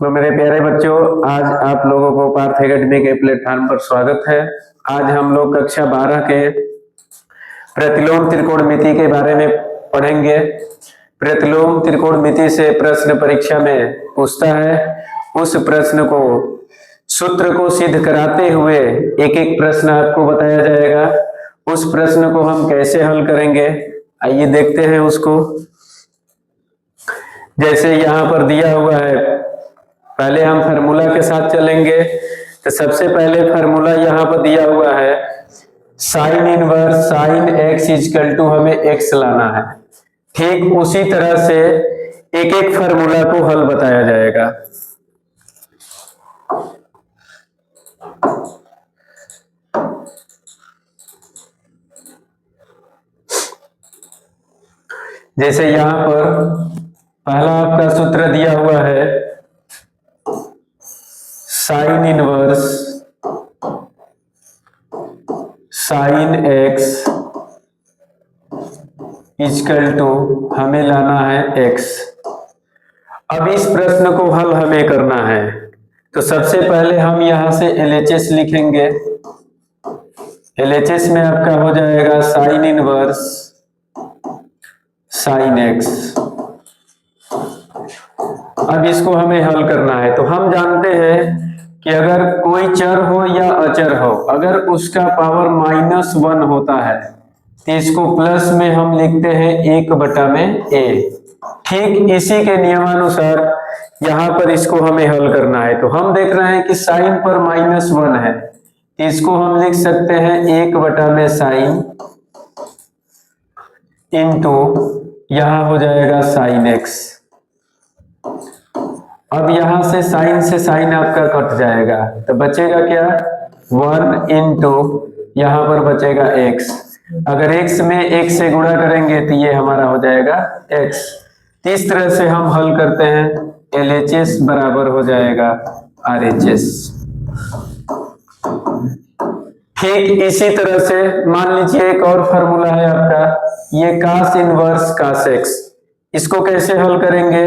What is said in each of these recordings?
तो मेरे प्यारे बच्चों, आज आप लोगों को पार्थ एकेडमी के प्लेटफॉर्म पर स्वागत है। आज हम लोग कक्षा 12 के प्रतिलोम त्रिकोणमिति के बारे में पढ़ेंगे। प्रतिलोम त्रिकोणमिति से प्रश्न परीक्षा में पूछता है। उस प्रश्न को सूत्र को सिद्ध कराते हुए एक एक प्रश्न आपको बताया जाएगा। उस प्रश्न को हम कैसे हल करेंगे, आइए देखते हैं उसको। जैसे यहाँ पर दिया हुआ है, पहले हम फार्मूला के साथ चलेंगे। तो सबसे पहले फार्मूला यहाँ पर दिया हुआ है, sine inverse sine X is equal to हमें एक्स लाना है। ठीक उसी तरह से एक एक फार्मूला को हल बताया जाएगा। जैसे यहाँ पर पहला आपका सूत्र दिया हुआ है, sine inverse sine X is equal to हमें लाना है एक्स। अब इस प्रश्न को हल हमें करना है, तो सबसे पहले हम यहां से LHS लिखेंगे। LHS में आपका हो जाएगा साइन इनवर्स साइन एक्स। अब इसको हमें हल करना है। तो हम जानते हैं कि अगर कोई चर हो या अचर हो, अगर उसका पावर -1 होता है तो इसको प्लस में हम लिखते हैं 1/a। ठीक इसी के नियमानुसार यहाँ पर इसको हमें हल करना है। तो हम देख रहे हैं कि साइन पर -1 है, तो इसको हम लिख सकते हैं 1/में साइन इंटू यहाँ हो जाएगा साइन एक्स। अब यहां से साइन आपका कट जाएगा, तो बचेगा क्या, 1 इंटू यहां पर बचेगा x। अगर x में 1 से गुणा करेंगे तो ये हमारा हो जाएगा x। इस तरह से हम हल करते हैं, LHS बराबर हो जाएगा RHS। ठीक इसी तरह से मान लीजिए एक और फार्मूला है आपका, ये cos इनवर्स cos x। इसको कैसे हल करेंगे,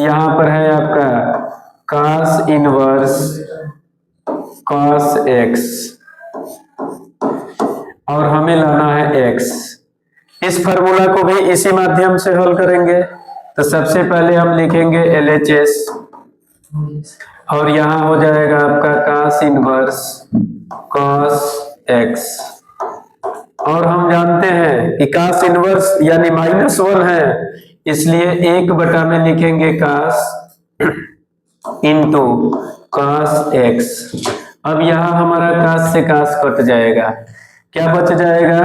यहां पर है आपका cos इनवर्स cos x और हमें लाना है x। इस फार्मूला को भी इसी माध्यम से हल करेंगे। तो सबसे पहले हम लिखेंगे LHS और यहां हो जाएगा आपका cos इनवर्स cos x। और हम जानते हैं कि cos इनवर्स यानी -1 है, इसलिए 1/, में लिखेंगे cos इंटू cos x। अब यहां हमारा cos से cos कट जाएगा, क्या बच जाएगा,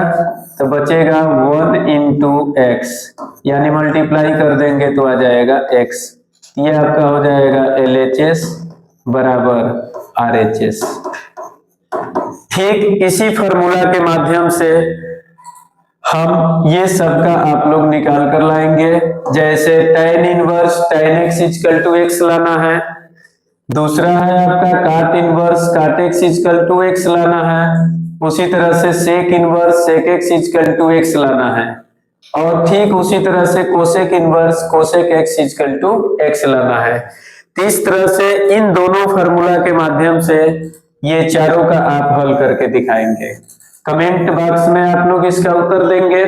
तो बचेगा 1 इंटू x, यानी मल्टीप्लाई कर देंगे तो आ जाएगा x। ये आपका हो जाएगा LHS बराबर RHS। ठीक इसी फार्मूला के माध्यम से हम ये सब का आप लोग निकाल कर लाएंगे। जैसे tan inverse tan x is equal to x लाना है, दूसरा है आपका cot inverse cot x is equal to x लाना है, उसी तरह से sec inverse sec x is equal to x लाना है, और ठीक उसी तरह से cosec inverse cosec x is equal to x लाना है। तो इस तरह से इन दोनों फार्मूला के माध्यम से ये चारों का आप हल करके दिखाएंगे। कमेंट बॉक्स में आप लोग इसका उत्तर देंगे।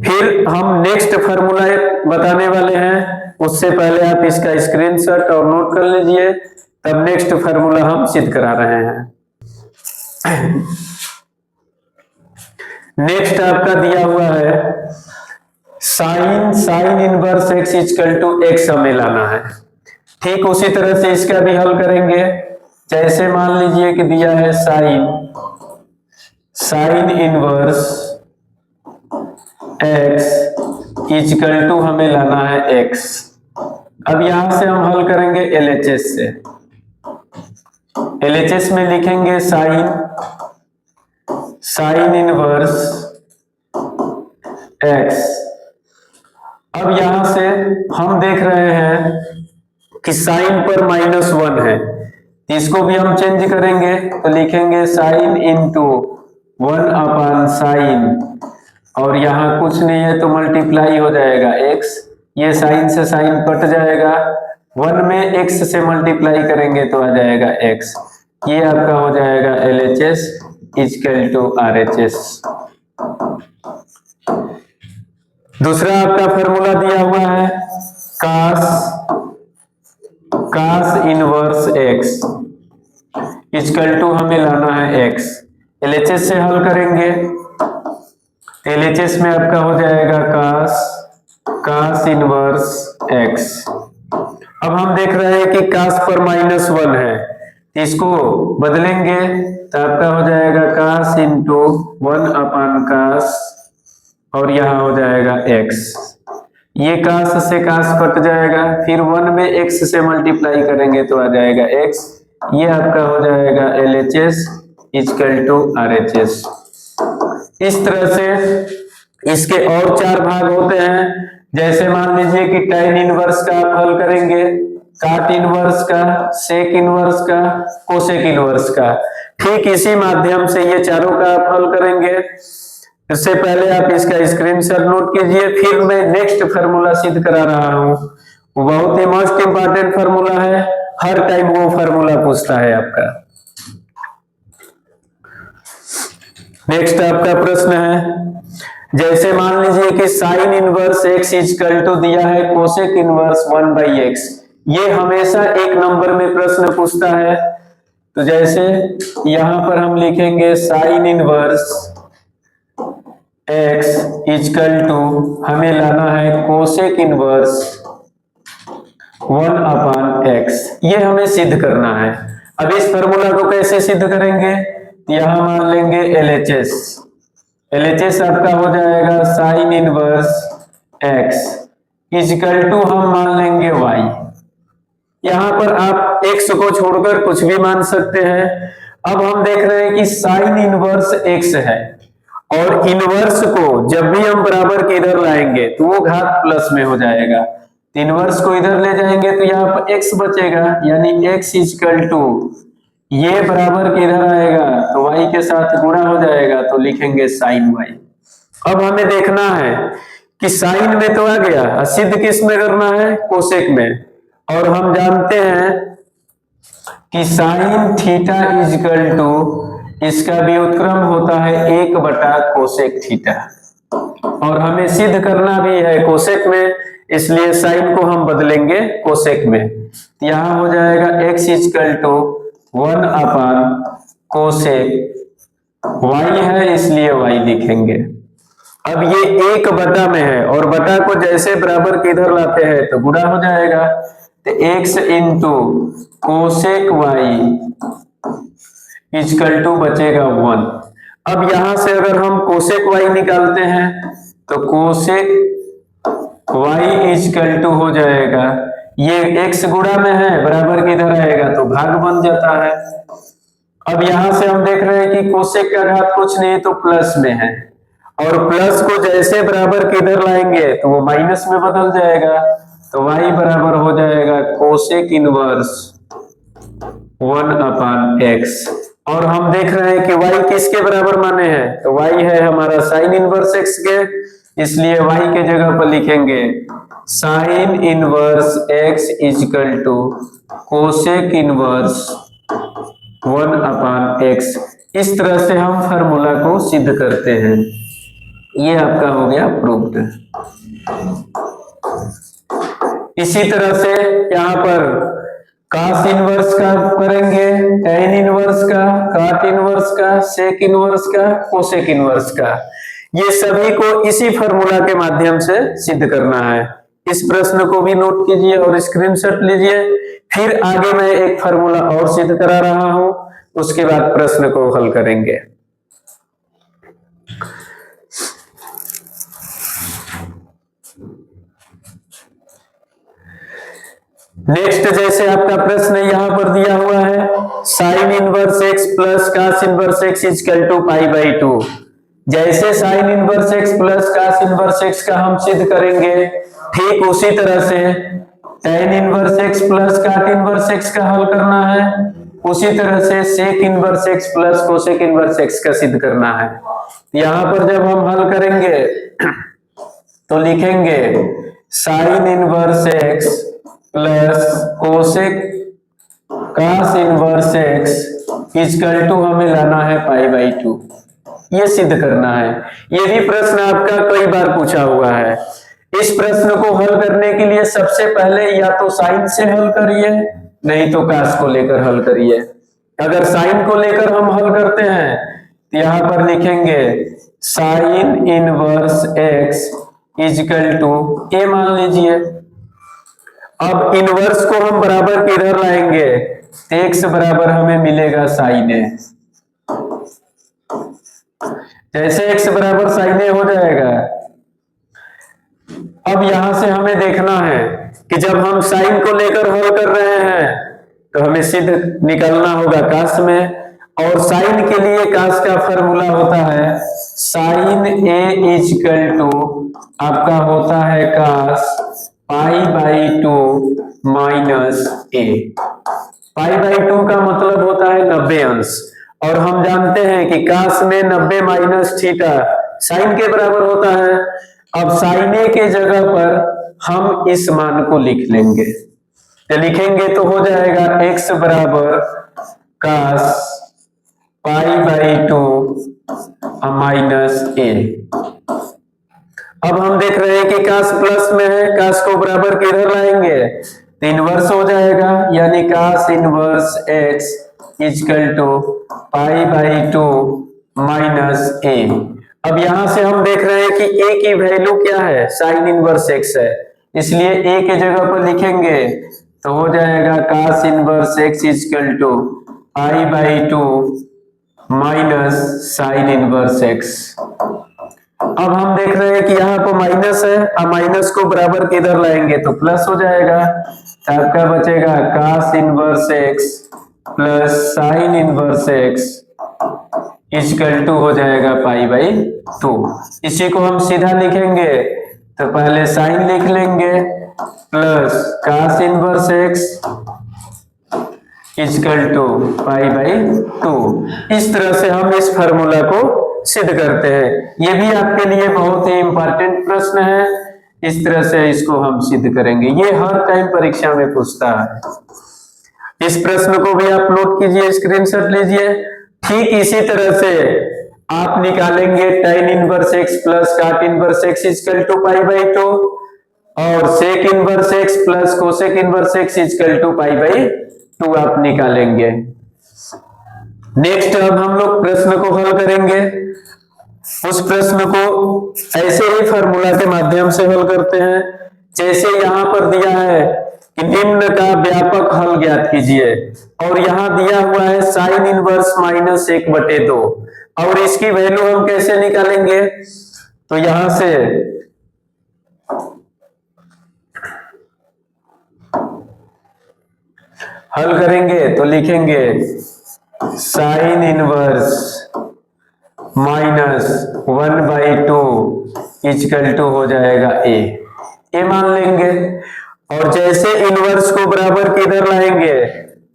फिर हम नेक्स्ट फार्मूला बताने वाले हैं, उससे पहले आप इसका स्क्रीनशॉट और नोट कर लीजिए, तब नेक्स्ट फार्मूला हम सिद्ध करा रहे हैं। नेक्स्ट आपका दिया हुआ है, sine inverse x is equal to x हमें लाना है। ठीक उसी तरह से इसका भी हल करेंगे। जैसे मान लीजिए कि दिया है sine inverse x is equal to हमें लाना है x। अब यहां से हम हल करेंगे LHS से। LHS में लिखेंगे साइन इनवर्स x। अब यहां से हम देख रहे हैं कि साइन पर -1 है, इसको भी हम चेंज करेंगे तो लिखेंगे साइन इंटू 1/sin, और यहाँ कुछ नहीं है तो मल्टीप्लाई हो जाएगा x। ये साइन से साइन कट जाएगा, 1 में x से मल्टीप्लाई करेंगे तो आ जाएगा x। ये आपका हो जाएगा LHS इक्वल टू RHS। दूसरा आपका फॉर्मूला दिया हुआ है cos inverse x equal to हमें लाना है x। LHS से हल करेंगे, LHS में आपका हो जाएगा cos इनवर्स x। अब हम देख रहे हैं कि cos पर -1 है, इसको बदलेंगे तो आपका हो जाएगा cos इंटू 1 अपान cos और यहाँ हो जाएगा x। ये cos से cos कट जाएगा, फिर 1 में x से मल्टीप्लाई करेंगे तो आ जाएगा x। ये आपका हो जाएगा LHS इक्वल टू RHS। इस तरह से इसके और 4 भाग होते हैं। जैसे मान लीजिए कि tan इनवर्स का आप हल करेंगे, काट इनवर्स का, सेक इनवर्स का, कोसेक इनवर्स का, ठीक इसी माध्यम से ये चारों का आप हल करेंगे। इससे पहले आप इसका स्क्रीनशॉट नोट कीजिए, फिर मैं नेक्स्ट फार्मूला सिद्ध करा रहा हूं। वो बहुत ही मोस्ट इंपॉर्टेंट फार्मूला है, हर टाइम वो फार्मूला पूछता है आपका। नेक्स्ट आपका प्रश्न है, जैसे मान लीजिए कि sine inverse x equal to दिया है कोसेक इनवर्स 1/x। ये हमेशा एक नंबर में प्रश्न पूछता है। तो जैसे यहां पर हम लिखेंगे sine inverse x equal to हमें लाना है कोसेक इनवर्स 1 अपान x। ये हमें सिद्ध करना है। अब इस फार्मूला को कैसे सिद्ध करेंगे, यहां मान लेंगे LHS। LHS आपका हो जाएगा sine inverse x equal to हम मान लेंगे y। यहां पर आप x को छोड़कर कुछ भी मान सकते हैं। अब हम देख रहे हैं कि साइन इनवर्स x है और इनवर्स को जब भी हम बराबर के इधर लाएंगे तो वो घात प्लस में हो जाएगा। इनवर्स को इधर ले जाएंगे तो यहाँ पर x बचेगा, यानी x इक्वल टू ये बराबर के इधर आएगा तो y के साथ गुणा हो जाएगा तो लिखेंगे साइन y। अब हमें देखना है कि साइन में तो आ गया, सिद्ध किस में करना है, कोसेक में। और हम जानते हैं कि साइन थीटा इक्वल टू इसका व्युत्क्रम होता है 1/कोसेक थीटा, और हमें सिद्ध करना भी है कोसेक में, इसलिए साइन को हम बदलेंगे कोसेक में। यहां हो जाएगा x equal to 1 upon cosec y है, इसलिए y लिखेंगे। अब ये 1 में है और बटा को जैसे बराबर के इधर लाते हैं तो गुणा हो जाएगा, तो x into cosec y equal to बचेगा 1। अब यहां से अगर हम कोसेक y निकालते हैं तो कोसेक y इक्वल टू हो जाएगा, ये x गुणा में है बराबर के इधर आएगा तो भाग बन जाता है। अब यहां से हम देख रहे हैं कि कोसेक का घात कुछ नहीं तो प्लस में है, और प्लस को जैसे बराबर के इधर लाएंगे तो वो माइनस में बदल जाएगा, तो y बराबर हो जाएगा कोसेक इनवर्स 1 अपान x। और हम देख रहे हैं कि y किसके बराबर माने हैं, तो y है हमारा साइन इनवर्स x के, इसलिए y के जगह पर लिखेंगे sine inverse x equal to cosec inverse 1 upon x। इस तरह से हम फार्मूला को सिद्ध करते हैं। ये आपका हो गया प्रूव्ड। इसी तरह से यहाँ पर cos इनवर्स का करेंगे, tan इनवर्स का, काट इनवर्स का, सेक इनवर्स का, कोसेक इनवर्स का, ये सभी को इसी फार्मूला के माध्यम से सिद्ध करना है। इस प्रश्न को भी नोट कीजिए और स्क्रीनशॉट लीजिए, फिर आगे मैं एक फार्मूला और सिद्ध करा रहा हूं, उसके बाद प्रश्न को हल करेंगे। नेक्स्ट जैसे आपका प्रश्न यहां पर दिया हुआ है sine inverse x plus cos inverse x equal to π/2। जैसे sine inverse x plus cos inverse x का हम सिद्ध करेंगे, ठीक उसी तरह से tan inverse x plus cot inverse x का हल करना है, उसी तरह से sec inverse x plus cosec inverse x का सिद्ध करना है। यहां पर जब हम हल करेंगे तो लिखेंगे sine inverse x plus cosec cos inverse x is equal to हमें लाना है π/2। ये सिद्ध करना है। ये भी प्रश्न आपका कई बार पूछा हुआ है। इस प्रश्न को हल करने के लिए सबसे पहले या तो साइन से हल करिए, नहीं तो cos को लेकर हल करिए। अगर साइन को लेकर हम हल करते हैं तो यहां पर लिखेंगे sine inverse x is equal to a मान लीजिए। अब इनवर्स को हम बराबर किधर लाएंगे, x बराबर हमें मिलेगा साइन a। जैसे x बराबर साइन a हो जाएगा, अब यहां से हमें देखना है कि जब हम साइन को लेकर हल कर रहे हैं तो हमें सिद्ध निकालना होगा cos में, और साइन के लिए cos का फॉर्मूला होता है साइन a इजकल टू आपका होता है cos π/2 माइनस a। π/2 का मतलब होता है 90 अंश, और हम जानते हैं कि cos में 90 माइनस थीटा साइन के बराबर होता है। अब साइन a के जगह पर हम इस मान को लिख लेंगे, तो लिखेंगे तो हो जाएगा x बराबर cos π/2 माइनस a। अब हम देख रहे हैं कि cos प्लस में है, cos को बराबर किधर लाएंगे तो इनवर्स हो जाएगा, यानी cos inverse x is equal to π/2 minus a। अब यहां से हम देख रहे हैं कि a की वैल्यू क्या है, साइन इनवर्स x है, इसलिए a के जगह पर लिखेंगे तो हो जाएगा cos inverse x is equal to π/2 minus sine inverse x। अब हम देख रहे हैं कि यहाँ पर माइनस है, अब माइनस को बराबर किधर लाएंगे तो प्लस हो जाएगा, तो आपका बचेगा cos inverse x plus sine inverse x is equal to हो जाएगा π/2। इसी को हम सीधा लिखेंगे तो पहले साइन लिख लेंगे plus cos inverse x is equal to π/2। इस तरह से हम इस फार्मूला को सिद्ध करते हैं। ये भी आपके लिए बहुत ही इंपॉर्टेंट प्रश्न है, इस तरह से इसको हम सिद्ध करेंगे। ये हर टाइम परीक्षा में पूछता है। इस प्रश्न को भी आप नोट कीजिए, स्क्रीनशॉट लीजिए। ठीक इसी तरह से आप निकालेंगे tan inverse x plus cot inverse x is equal to π/2 और sec inverse x plus cosec inverse x is equal to π/2 आप निकालेंगे। नेक्स्ट अब हम लोग प्रश्न को हल करेंगे। उस प्रश्न को ऐसे ही फार्मूला के माध्यम से हल करते हैं, जैसे यहां पर दिया है कि निम्न का व्यापक हल ज्ञात कीजिए, और यहां दिया हुआ है साइन इनवर्स माइनस 1/2, और इसकी वैल्यू हम कैसे निकालेंगे तो यहां से हल करेंगे तो लिखेंगे sine inverse minus 1/2 is equal to हो जाएगा ए मान लेंगे, और जैसे इनवर्स को बराबर किधर लाएंगे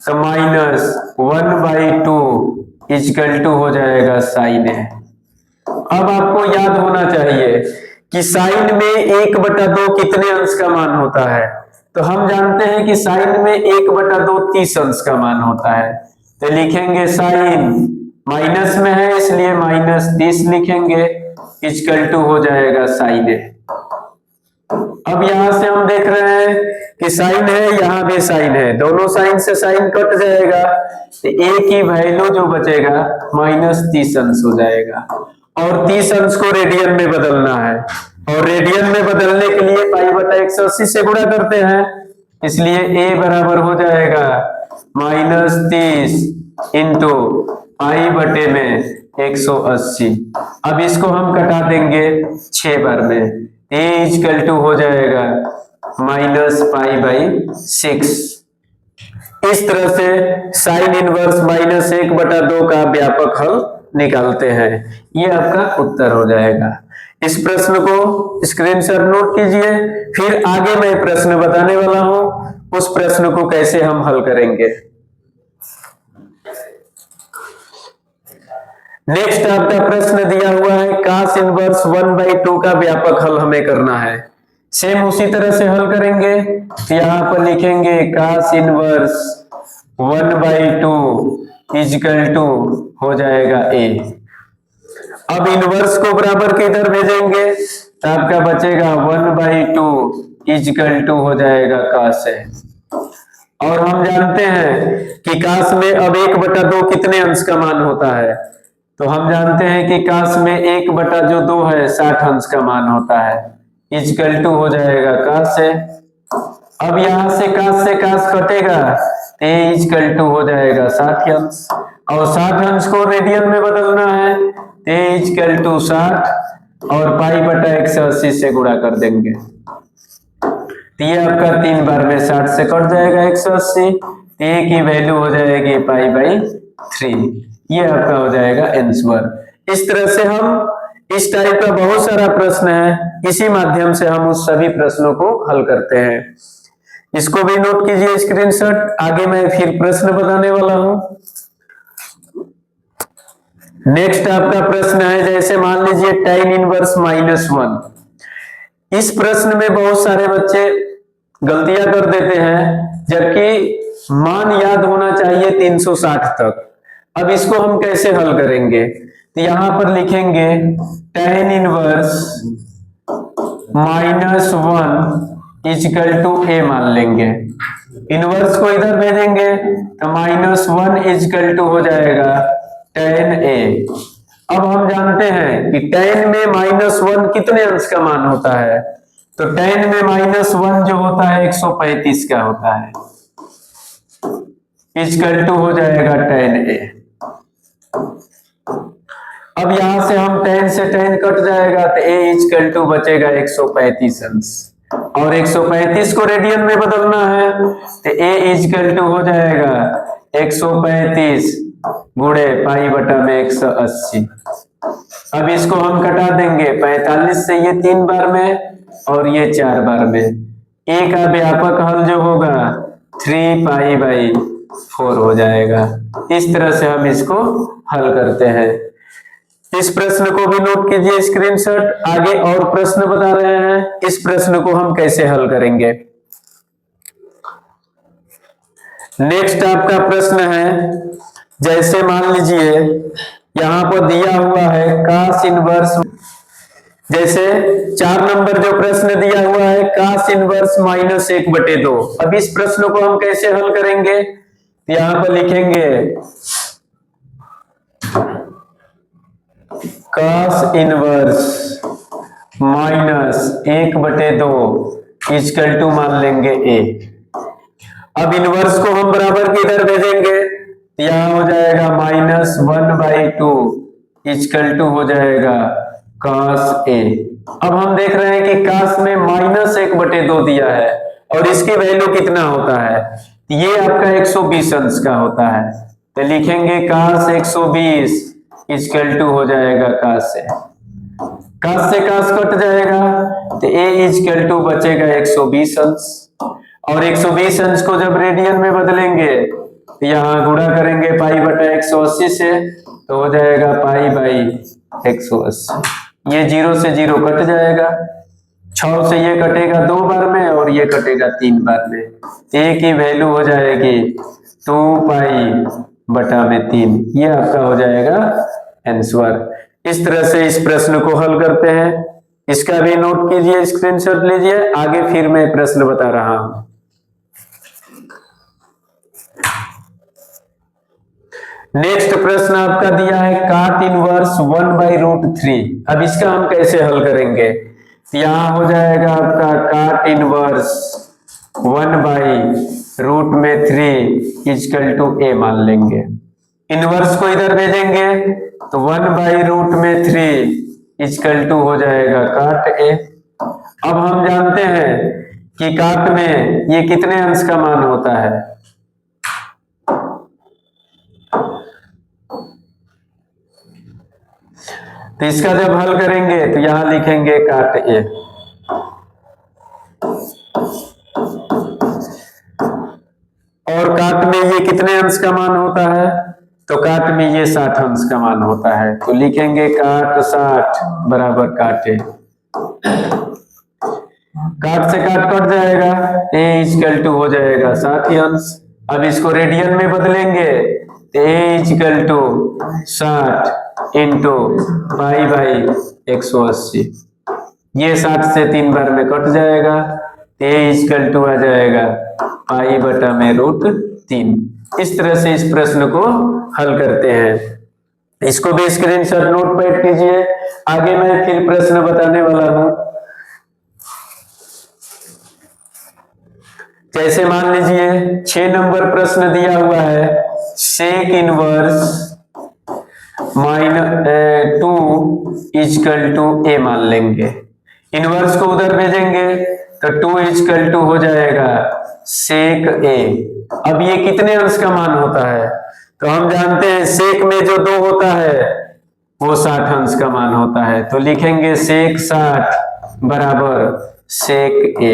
तो माइनस 1/2 इजकल टू हो जाएगा साइन ए। अब आपको याद होना चाहिए कि साइन में 1/2 कितने अंश का मान होता है, तो हम जानते हैं कि साइन में 1/2 30 अंश का मान होता है, तो लिखेंगे साइन माइनस में है इसलिए माइनस 30 लिखेंगे इजकल टू हो जाएगा साइन ए। अब यहां से हम देख रहे हैं कि साइन है, यहां भी साइन है, दोनों साइन से साइन कट जाएगा, तो ए की वैल्यू जो बचेगा माइनस 30 अंश हो जाएगा, और 30 अंश को रेडियन में बदलना है, और रेडियन में बदलने के लिए π/180 से गुणा करते हैं, इसलिए ए बराबर हो जाएगा माइनस 30 इंटू π/180। अब इसको हम कटा देंगे 6 बार में, ए इजकल टू हो जाएगा माइनस π/6। इस तरह से साइन इनवर्स माइनस 1/2 का व्यापक हल निकालते हैं। ये आपका उत्तर हो जाएगा। इस प्रश्न को स्क्रीनशॉट नोट कीजिए, फिर आगे मैं प्रश्न बताने वाला हूं, उस प्रश्न को कैसे हम हल करेंगे। नेक्स्ट आपका प्रश्न दिया हुआ है cos इनवर्स 1/2 का व्यापक हल हमें करना है। सेम उसी तरह से हल करेंगे, तो यहाँ पर लिखेंगे cos इनवर्स 1/2 इजकल टू हो जाएगा a। अब इनवर्स को बराबर के इधर भेजेंगे तो आपका बचेगा 1/2 इजकल टू हो जाएगा cos a। और हम जानते हैं कि cos में अब 1/2 कितने अंश का मान होता है, तो हम जानते हैं कि cos में 1/2 है 60 अंश का मान होता है, इजकल टू हो जाएगा cos a। अब यहां से cos कटेगा, a इजकल टू हो जाएगा 60 अंश, और 60 अंश को रेडियन में बदलना है, a इजकल टू 60 और π/180 से गुणा कर देंगे, तो ये आपका 3 बार में 60 से कट जाएगा 180, a की वैल्यू हो जाएगी π/3। ये आपका हो जाएगा आंसर। इस तरह से हम इस टाइप का बहुत सारा प्रश्न है, इसी माध्यम से हम उस सभी प्रश्नों को हल करते हैं। इसको भी नोट कीजिए स्क्रीनशॉट, आगे मैं फिर प्रश्न बताने वाला हूं। नेक्स्ट आपका प्रश्न है, जैसे मान लीजिए tan इनवर्स -1। इस प्रश्न में बहुत सारे बच्चे गलतियां कर देते हैं, जबकि मान याद होना चाहिए 360 तक। अब इसको हम कैसे हल करेंगे, तो यहां पर लिखेंगे tan inverse -1 is equal to a मान लेंगे, इनवर्स को इधर भेजेंगे तो -1 इजकल टू हो जाएगा tan a। अब हम जानते हैं कि tan में -1 कितने अंश का मान होता है, तो tan में -1 जो होता है 135 का होता है, इजकल टू हो जाएगा tan a। अब यहां से हम tan से tan कट जाएगा तो a इजकल टू बचेगा 135 अंश, और 135 को रेडियन में बदलना है तो a इजकल टू हो जाएगा 135 गुणे π/180। अब इसको हम कटा देंगे 45 से, ये 3 बार में और ये 4 बार में, a का व्यापक हल जो होगा 3π/4 हो जाएगा। इस तरह से हम इसको हल करते हैं। इस प्रश्न को भी नोट कीजिए स्क्रीनशॉट, आगे और प्रश्न बता रहे हैं, इस प्रश्न को हम कैसे हल करेंगे। नेक्स्ट आपका प्रश्न है, जैसे मान लीजिए यहां पर दिया हुआ है cos इनवर्स, जैसे 4 नंबर जो प्रश्न दिया हुआ है cos इनवर्स -1/2। अब इस प्रश्न को हम कैसे हल करेंगे, यहां पर लिखेंगे cos इनवर्स -1/2 इजकल टू मान लेंगे a। अब इनवर्स को हम बराबर के इधर भेजेंगे, यहां हो जाएगा -1/2 इजकल टू हो जाएगा cos a। अब हम देख रहे हैं कि cos में -1/2 दिया है और इसकी वैल्यू कितना होता है, ये आपका 120 अंश का होता है, तो लिखेंगे cos 120 इजकल टू हो जाएगा cos a। cos से cos कट जाएगा तो a इजकल टू बचेगा 120 अंश, और 120 अंश को जब रेडियन में बदलेंगे तो यहाँ गुणा करेंगे π/180 से, तो हो जाएगा π/180। ये 0 से 0 कट जाएगा, 6 से ये कटेगा 2 बार में और ये कटेगा 3 बार में, a की वैल्यू हो जाएगी 2π/3। ये आपका हो जाएगा आंसर। इस तरह से इस प्रश्न को हल करते हैं। इसका भी नोट कीजिए, स्क्रीनशॉट लीजिए, आगे फिर मैं प्रश्न बता रहा हूं। नेक्स्ट प्रश्न आपका दिया है cot इनवर्स 1/√3। अब इसका हम कैसे हल करेंगे, यहां हो जाएगा आपका cot inverse 1/√3 is equal to a मान लेंगे, इनवर्स को इधर भेजेंगे तो 1/√3 इजकल टू हो जाएगा cot a। अब हम जानते हैं कि cot में ये कितने अंश का मान होता है, तो इसका जब हल करेंगे तो यहां लिखेंगे cot a। और cot में ये कितने अंश का मान होता है, तो cot में ये 60 अंश का मान होता है, तो लिखेंगे cot 60 बराबर cot a। काट से काट कट जाएगा, a इक्वल टू हो जाएगा 60 अंश। अब इसको रेडियन में बदलेंगे तो a equal to 60 into pi by 180। ये 60 से 3 बार में कट जाएगा, a इक्वल टू आ जाएगा पाई बटा में √3। इस तरह से इस प्रश्न को हल करते हैं। इसको भी स्क्रीनशॉट नोटपैड कीजिए। आगे मैं फिर प्रश्न बताने वाला हूं। जैसे मान लीजिए 6 नंबर प्रश्न दिया हुआ है, sec inverse -2 equal to a मान लेंगे। इनवर्स को उधर भेजेंगे तो 2 इक्वल टू हो जाएगा सेक a। अब ये कितने अंश का मान होता है? तो हम जानते हैं सेक में जो 2 होता है वो 60 अंश का मान होता है, तो लिखेंगे सेक 60 बराबर सेक a।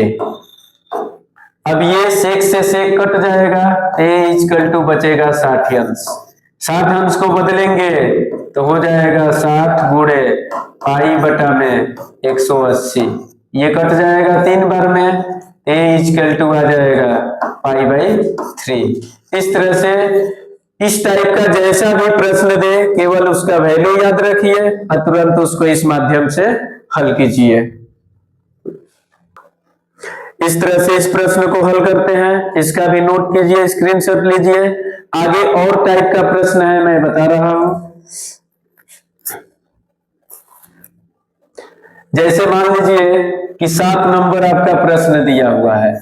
अब ये सेक से सेक कट जाएगा, a इक्वल टू बचेगा 60 अंश। 60 अंश को बदलेंगे तो हो जाएगा 60 गुणे पाई बटा में 180। ये कट जाएगा 3 बार में, a इक्वल टू आ जाएगा पाई बाई 3। इस तरह से इस टाइप का जैसा भी प्रश्न दे केवल उसका वैल्यू याद रखिए और तुरंत उसको इस माध्यम से हल कीजिए। इस तरह से इस प्रश्न को हल करते हैं। इसका भी नोट कीजिए, स्क्रीनशॉट लीजिए। आगे और टाइप का प्रश्न है, मैं बता रहा हूं। जैसे मान लीजिए कि 7 नंबर आपका प्रश्न दिया हुआ है।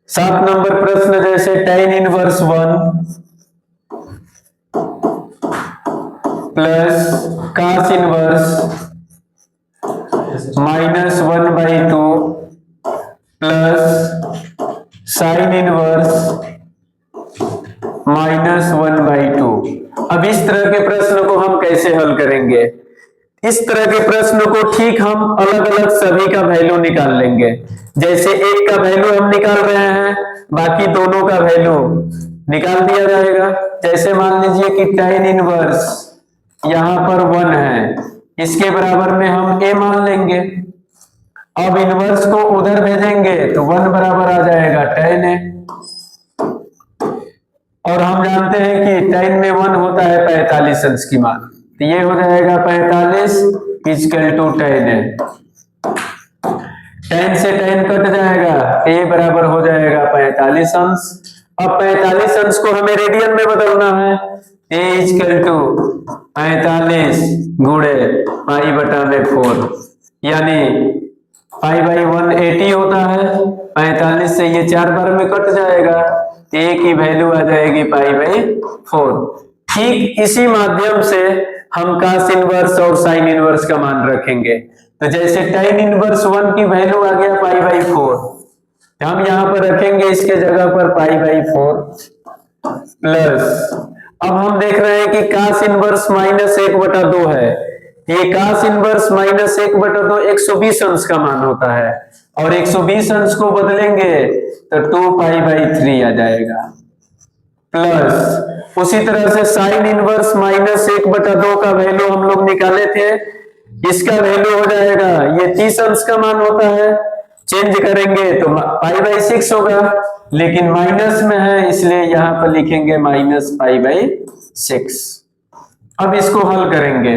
7 नंबर प्रश्न जैसे tan inverse 1 plus cos inverse -1/2 plus sine inverse -1/2। अब इस तरह के प्रश्न को हम कैसे हल करेंगे? इस तरह के प्रश्न को ठीक हम अलग अलग सभी का वैल्यू निकाल लेंगे। जैसे एक का वैल्यू हम निकाल रहे हैं, बाकी दोनों का वैल्यू निकाल दिया जाएगा। जैसे मान लीजिए कि tan इनवर्स यहां पर 1 है, इसके बराबर में हम a मान लेंगे। अब इनवर्स को उधर भेजेंगे तो 1 बराबर आ जाएगा tan a। और हम जानते हैं कि tan में 1 होता है 45 अंश की मान, तो ये हो जाएगा 45 equal to tan a। tan से tan कट जाएगा, a बराबर हो जाएगा 45 अंश। अब 45 अंश को हमें रेडियन में बदलना है, a इक्वल टू 45 गुणे पाई बटा में 4, यानी पाई बाई 180 होता है। 45 से ये 4 बार में कट जाएगा, a की वैल्यू आ जाएगी पाई बाई 4। ठीक इसी माध्यम से हम cos इनवर्स और साइन इनवर्स का मान रखेंगे। तो जैसे tan इनवर्स 1 की वैल्यू आ गया पाई बाई 4, तो हम यहां पर रखेंगे इसके जगह पर पाई बाई 4 प्लस, अब हम देख रहे हैं कि cos इनवर्स -1/2 है। ये cos इनवर्स -1/2 120 अंश का मान होता है, और 120 अंश को बदलेंगे तो 2 पाई बाई 3 आ जाएगा। प्लस उसी तरह से साइन इनवर्स -1/2 का वैल्यू हम लोग निकाले थे, इसका वैल्यू हो जाएगा, ये 30 अंश का मान होता है, चेंज करेंगे तो पाई बाई 6 होगा, लेकिन माइनस में है इसलिए यहां पर लिखेंगे पाई बाई 6। अब इसको हल करेंगे,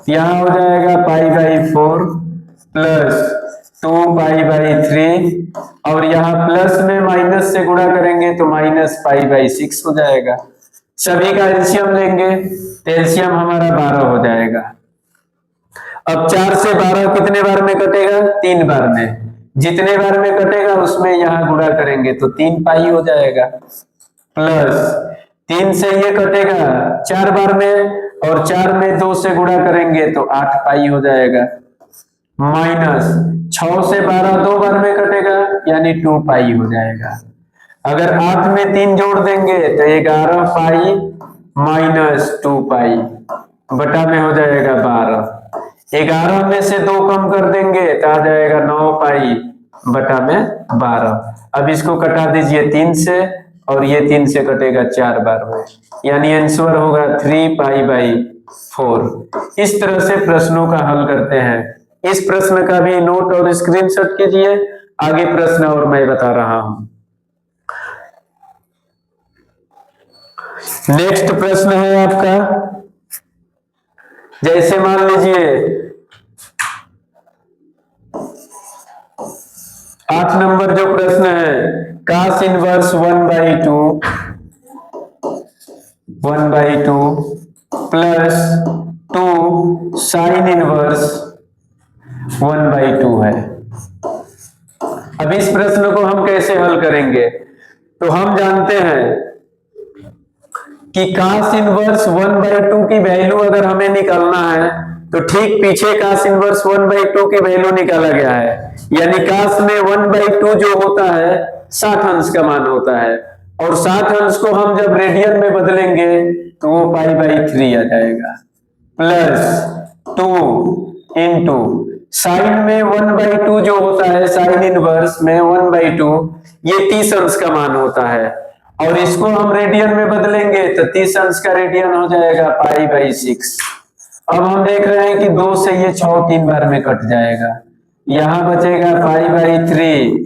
यहां हो जाएगा pi by 4 plus 2 pi by 3, और यहाँ प्लस में माइनस से गुणा करेंगे तो पाई बाई 6 हो जाएगा। सभी का एलसीएम लेंगे तो एलसीएम हमारा 12 हो जाएगा। अब 4 से 12 कितने बार में कटेगा? 3 बार में। जितने बार में कटेगा उसमें यहाँ गुणा करेंगे तो 3 पाई हो जाएगा, प्लस 3 से ये कटेगा 4 बार में, और 4 में 2 से गुणा करेंगे तो 8 पाई हो जाएगा, माइनस 6 से 12 2 बार में कटेगा यानी 2 पाई हो जाएगा। अगर 8 में 3 जोड़ देंगे तो 11 पाई माइनस 2 पाई बटा में हो जाएगा 12। 11 में से 2 कम कर देंगे तो आ जाएगा 9 पाई बटा में 12। अब इसको कटा दीजिए 3 से, और ये 3 से कटेगा 4 बार में, यानी आंसर होगा 3 पाई बाई 4। इस तरह से प्रश्नों का हल करते हैं। इस प्रश्न का भी नोट और स्क्रीनशॉट कीजिए। आगे प्रश्न और मैं बता रहा हूं। नेक्स्ट प्रश्न है आपका, जैसे मान लीजिए 8 नंबर जो प्रश्न है, cos inverse 1/2 plus 2 sine inverse 1/2 है। अब इस प्रश्न को हम कैसे हल करेंगे? तो हम जानते हैं कि cos इनवर्स 1/2 की वैल्यू अगर हमें निकालना है तो ठीक पीछे cos इनवर्स 1/2 की वैल्यू निकाला गया है, यानी cos में 1/2 जो होता है 60 अंश का मान होता है, और 60 अंश को हम जब रेडियन में बदलेंगे तो वो π/3 आ जाएगा, प्लस 2 इंटू साइन में 1/2 जो होता है, साइन इनवर्स में 1/2 ये 30 अंश का मान होता है, और इसको हम रेडियन में बदलेंगे तो 30 अंश का रेडियन हो जाएगा π/6। अब हम देख रहे हैं कि 2 से ये 6 3 बार में कट जाएगा, यहां बचेगा π/3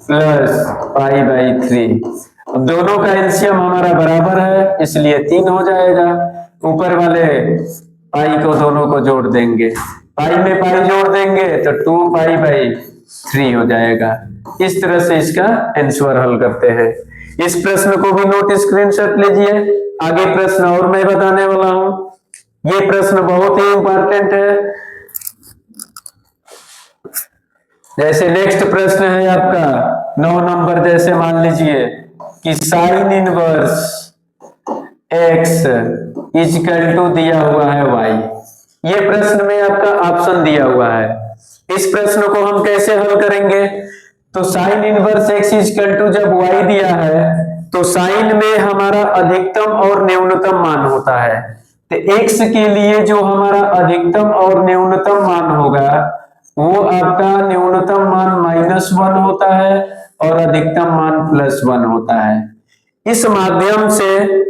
प्लस π/3। अब दोनों का एलसीएम हमारा बराबर है इसलिए 3 हो जाएगा। ऊपर वाले पाई को दोनों को जोड़ देंगे, पाई में पाई जोड़ देंगे तो 2π/3 हो जाएगा। इस तरह से इसका आंसर हल करते हैं। इस प्रश्न को भी नोट स्क्रीनशॉट लीजिए। आगे प्रश्न और मैं बताने वाला हूं, ये प्रश्न बहुत ही इंपॉर्टेंट है। जैसे नेक्स्ट प्रश्न है आपका 9 नंबर, जैसे मान लीजिए कि sine inverse x equal to दिया हुआ है y। ये प्रश्न में आपका ऑप्शन दिया हुआ है। इस प्रश्न को हम कैसे हल करेंगे? तो sine inverse x equal to जब y दिया है तो साइन में हमारा अधिकतम और न्यूनतम मान होता है, तो x के लिए जो हमारा अधिकतम और न्यूनतम मान होगा वो आपका न्यूनतम मान -1 होता है और अधिकतम मान +1 होता है। इस माध्यम से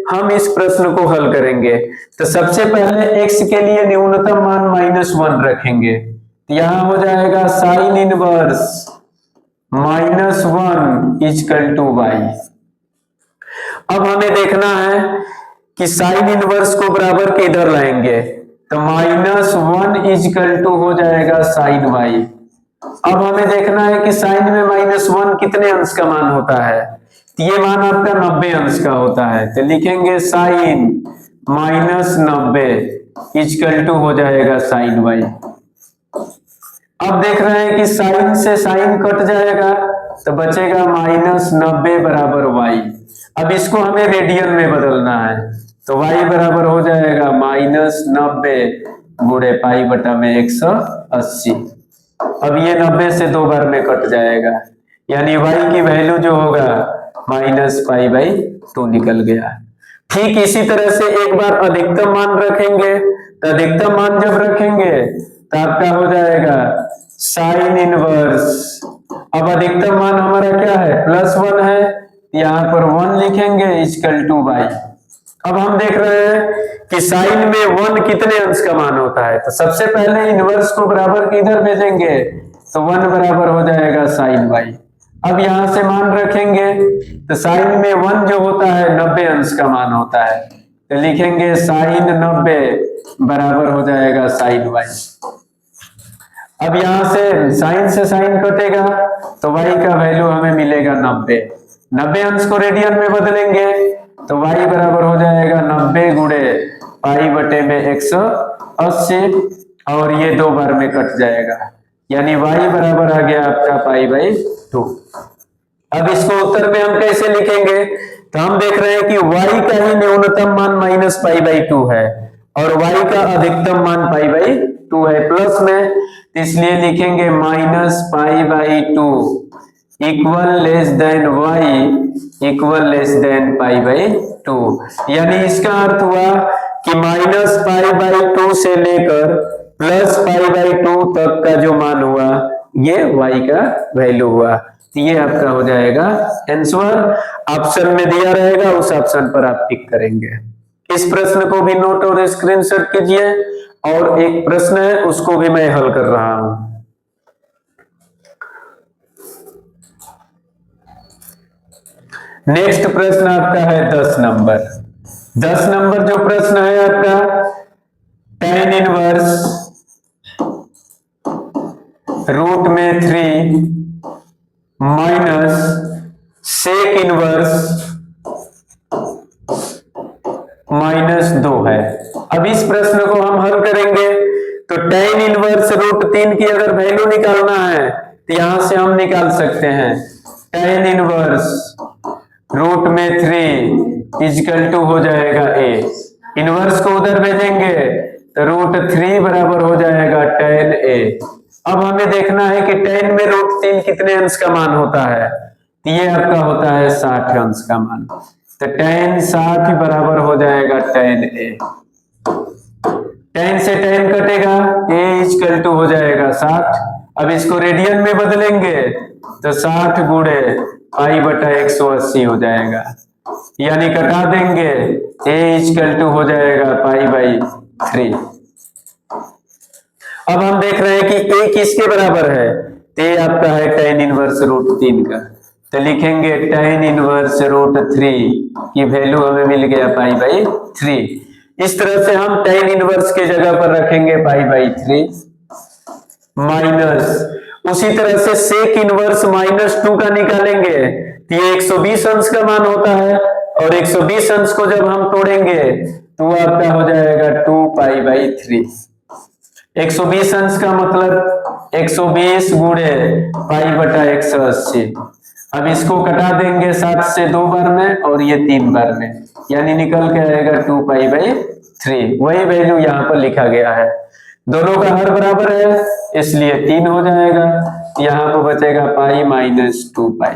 हम इस प्रश्न को हल करेंगे। तो सबसे पहले x के लिए न्यूनतम मान -1 रखेंगे, तो यहां हो जाएगा sine inverse -1 equal to y। अब हमें देखना है कि साइन इनवर्स को बराबर किधर लाएंगे, तो -1 इक्वल टू हो जाएगा साइन y। अब हमें देखना है कि साइन में -1 कितने अंश का मान होता है, तो ये मान आपका 90 अंश का होता है, तो लिखेंगे साइन -90 इक्वल टू हो जाएगा साइन y। अब देख रहे हैं कि साइन से साइन कट जाएगा तो बचेगा -90 बराबर y। अब इसको हमें रेडियन में बदलना है, तो y बराबर हो जाएगा -90 गुणे π/180। अब ये 90 से 2 बार में कट जाएगा, यानी y की वैल्यू जो होगा -π/2 निकल गया। ठीक इसी तरह से एक बार अधिकतम मान रखेंगे, तो अधिकतम मान जब रखेंगे तो आपका हो जाएगा साइन इनवर्स। अब अधिकतम मान हमारा क्या है, +1 है, यहाँ पर 1 लिखेंगे इक्वल टू y। अब हम देख रहे हैं कि साइन में 1 कितने अंश का मान होता है, तो सबसे पहले इनवर्स को बराबर किधर भेजेंगे, तो 1 बराबर हो जाएगा साइन y। अब यहां से मान रखेंगे तो साइन में 1 जो होता है 90 अंश का मान होता है, तो लिखेंगे साइन 90 बराबर हो जाएगा साइन y। अब यहां से साइन कटेगा तो y का वैल्यू हमें मिलेगा 90। 90 अंश को रेडियन में बदलेंगे तो y बराबर हो जाएगा 90 गुणे π/180, और ये 2 बार में कट जाएगा, यानी y बराबर आ गया आपका π/2। अब इसको उत्तर में हम कैसे लिखेंगे, तो हम देख रहे हैं कि y का ही न्यूनतम मान -π/2 है और y का अधिकतम मान π/2 है प्लस में, इसलिए लिखेंगे -π/2 equal less than y equal less than π/2। यानी इसका अर्थ हुआ कि -π/2 से लेकर +π/2 तक का जो मान हुआ ये y का वैल्यू हुआ। तो ये आपका हो जाएगा आंसर। ऑप्शन में दिया रहेगा, उस ऑप्शन पर आप टिक करेंगे। इस प्रश्न को भी नोट और स्क्रीनशॉट कीजिए। और एक प्रश्न है उसको भी मैं हल कर रहा हूं। नेक्स्ट प्रश्न आपका है 10 नंबर। 10 नंबर जो प्रश्न है आपका, tan इनवर्स रूट में 3 माइनस सेक इनवर्स -2 है। अब इस प्रश्न को हम हल करेंगे तो tan इनवर्स रूट 3 की अगर वैल्यू निकालना है तो यहां से हम निकाल सकते हैं tan इनवर्स रूट में 3 इजकल टू हो जाएगा a। इनवर्स को उधर भेजेंगे तो रूट 3 बराबर हो जाएगा tan a। अब हमें देखना है कि tan में रूट 3 कितने अंश का मान होता है, तो ये आपका होता है 60 अंश का मान, तो tan 60 बराबर हो जाएगा tan a। tan से tan कटेगा, a इजकल टू हो जाएगा 60। अब इसको रेडियन में बदलेंगे तो 60 गुणे पाई बटा 180 हो जाएगा, यानी कटा देंगे a इजकल टू हो जाएगा पाई बाई 3। अब हम देख रहे हैं कि a किसके बराबर है, तो ये आपका है tan इनवर्स रूट 3 का, तो लिखेंगे tan इनवर्स रूट 3 की वैल्यू हमें मिल गया पाई बाई 3। इस तरह से हम tan इनवर्स के जगह पर रखेंगे पाई बाई 3 माइनस, उसी तरह से सेक इनवर्स -2 का निकालेंगे तो ये 120 अंश का मान होता है, और 120 अंश को जब हम तोड़ेंगे तो आपका हो जाएगा 2 पाई बाई 3। 120 अंश का मतलब 120 गुणे पाई बटा 180। अब इसको कटा देंगे 60 से 2 बार में और ये 3 बार में, यानी निकल के आएगा 2 पाई बाई 3। वही वैल्यू यहाँ पर लिखा गया है, दोनों का हर बराबर है इसलिए 3 हो जाएगा, यहाँ पर बचेगा पाई -2 पाई।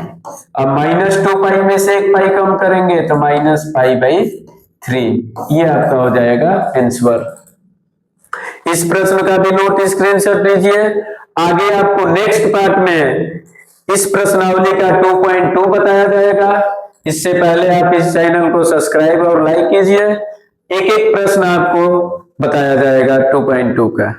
अब -2 पाई में से 1 पाई कम करेंगे तो -पाई बाई 3। ये आपका हो जाएगा आंसर। इस प्रश्न का भी नोट स्क्रीनशॉट लीजिए। आगे आपको नेक्स्ट पार्ट में इस प्रश्नावली का 2.2 बताया जाएगा। इससे पहले आप इस चैनल को सब्सक्राइब और लाइक कीजिए। एक एक प्रश्न आपको बताया जाएगा 2.2 का।